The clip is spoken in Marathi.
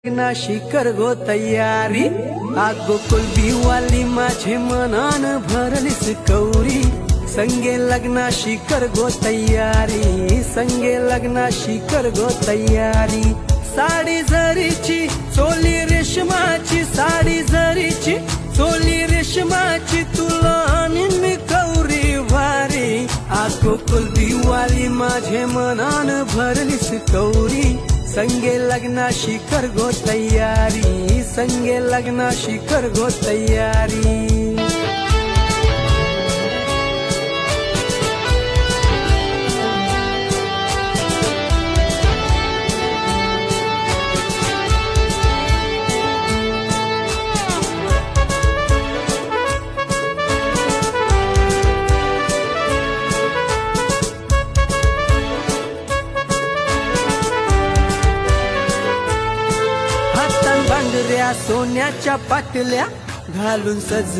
नाशी कर गो तयारी आगो कुलबी वाली माझे मनान भरलीस कौरी संगे लग्नाशी कर गो तयारी संगे लग्नाशी कर गो तयारी साडी जरीची चोली रेशमाची साडी जरीची चोली रेशमाची तुला निम्मी कौरी भारी आगो कुलबी वाली माझे मनान भरलीस कौरी संगे लग्नाशी कर गो तयारी संगे लग्नाशी कर गो तयारी बांगड्या सोन्याच्या पाटल्या घालून सज